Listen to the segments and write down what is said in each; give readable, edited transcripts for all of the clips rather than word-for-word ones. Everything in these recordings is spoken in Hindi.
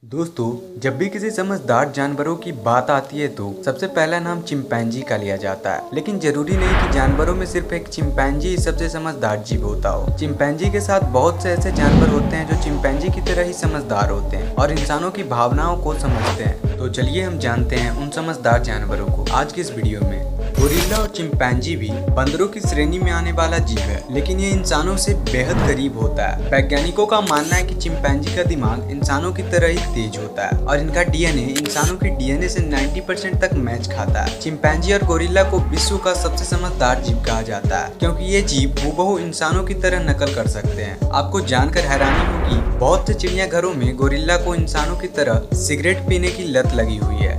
दोस्तों, जब भी किसी समझदार जानवरों की बात आती है तो सबसे पहला नाम चिंपैंजी का लिया जाता है। लेकिन जरूरी नहीं कि जानवरों में सिर्फ एक चिंपैंजी ही सबसे समझदार जीव होता हो। चिंपैंजी के साथ बहुत से ऐसे जानवर होते हैं जो चिंपैंजी की तरह ही समझदार होते हैं और इंसानों की भावनाओं को समझते हैं। तो चलिए हम जानते हैं उन समझदार जानवरों को आज की इस वीडियो में। गोरिल्ला और चिंपैंजी भी बंदरों की श्रेणी में आने वाला जीव है, लेकिन ये इंसानों से बेहद करीब होता है। वैज्ञानिकों का मानना है कि चिंपैंजी का दिमाग इंसानों की तरह ही तेज होता है और इनका डीएनए इंसानों के डीएनए से 90% तक मैच खाता है। चिंपैंजी और गोरिल्ला को विश्व का सबसे समझदार जीव कहा जाता है, क्योंकि ये जीव हूबहू इंसानों की तरह नकल कर सकते हैं। आपको जानकर हैरानी होगी, बहुत से चिड़ियाघरों में गोरिल्ला को इंसानों की तरह सिगरेट पीने की लत लगी हुई है।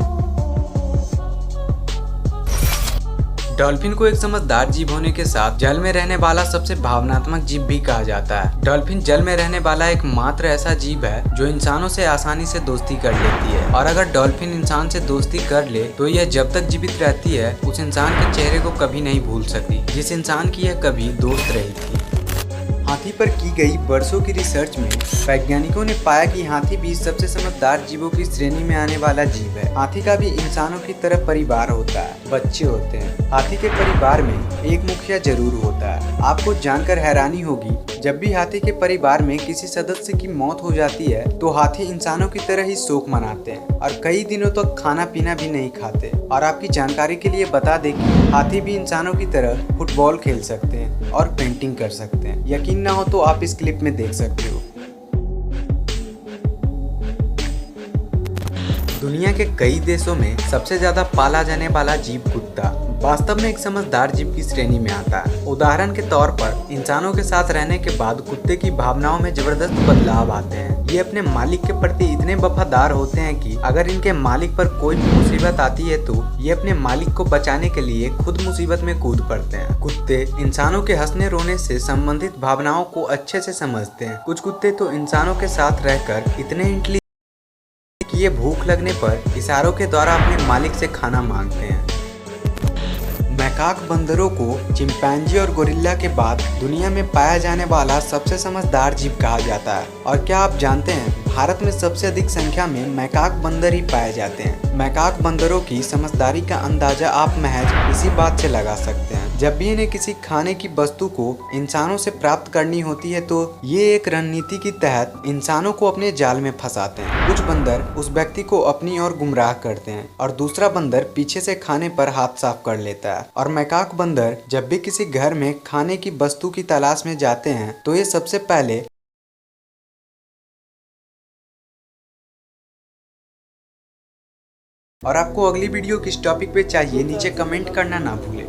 डॉल्फिन को एक समझदार जीव होने के साथ जल में रहने वाला सबसे भावनात्मक जीव भी कहा जाता है। डॉल्फिन जल में रहने वाला एकमात्र ऐसा जीव है जो इंसानों से आसानी से दोस्ती कर लेती है, और अगर डॉल्फिन इंसान से दोस्ती कर ले तो यह जब तक जीवित रहती है उस इंसान के चेहरे को कभी नहीं भूल सकती जिस इंसान की यह कभी दोस्त रही थी। हाथी पर की गई वर्षों की रिसर्च में वैज्ञानिकों ने पाया कि हाथी भी सबसे समझदार जीवों की श्रेणी में आने वाला जीव है। हाथी का भी इंसानों की तरह परिवार होता है, बच्चे होते हैं। हाथी के परिवार में एक मुखिया जरूर होता है। आपको जानकर हैरानी होगी, जब भी हाथी के परिवार में किसी सदस्य की मौत हो जाती है तो हाथी इंसानों की तरह ही शोक मनाते हैं और कई दिनों तक खाना पीना भी नहीं खाते। और आपकी जानकारी के लिए बता दें कि हाथी भी इंसानों की तरह फुटबॉल खेल सकते हैं और पेंटिंग कर सकते हैं। यकीन ना हो तो आप इस क्लिप में देख सकते हो। दुनिया के कई देशों में सबसे ज्यादा पाला जाने वाला जीव कुत्ता वास्तव में एक समझदार जीव की श्रेणी में आता है। उदाहरण के तौर पर इंसानों के साथ रहने के बाद कुत्ते की भावनाओं में जबरदस्त बदलाव आते हैं। ये अपने मालिक के प्रति इतने वफादार होते हैं कि अगर इनके मालिक पर कोई भी मुसीबत आती है तो ये अपने मालिक को बचाने के लिए खुद मुसीबत में कूद पड़ते हैं। कुत्ते इंसानों के हंसने रोने से संबंधित भावनाओं को अच्छे से समझते हैं। कुछ कुत्ते तो इंसानों के साथ रहकर इतने इंटेलिजेंट कि ये भूख लगने पर इशारों के द्वारा अपने मालिक से खाना मांगते हैं। मैकाक बंदरों को चिंपैंजी और गोरिल्ला के बाद दुनिया में पाया जाने वाला सबसे समझदार जीव कहा जाता है। और क्या आप जानते हैं, भारत में सबसे अधिक संख्या में मैकाक बंदर ही पाए जाते हैं। मैकाक बंदरों की समझदारी का अंदाजा आप महज इसी बात से लगा सकते हैं। जब भी इन्हें किसी खाने की वस्तु को इंसानों से प्राप्त करनी होती है तो ये एक रणनीति के तहत इंसानों को अपने जाल में फंसाते हैं। कुछ बंदर उस व्यक्ति को अपनी ओर गुमराह करते हैं और दूसरा बंदर पीछे से खाने पर हाथ साफ कर लेता है। और मैकाक बंदर जब भी किसी घर में खाने की वस्तु की तलाश में जाते हैं तो ये सबसे पहले और आपको अगली वीडियो किस टॉपिक पे चाहिए नीचे कमेंट करना ना भूलें।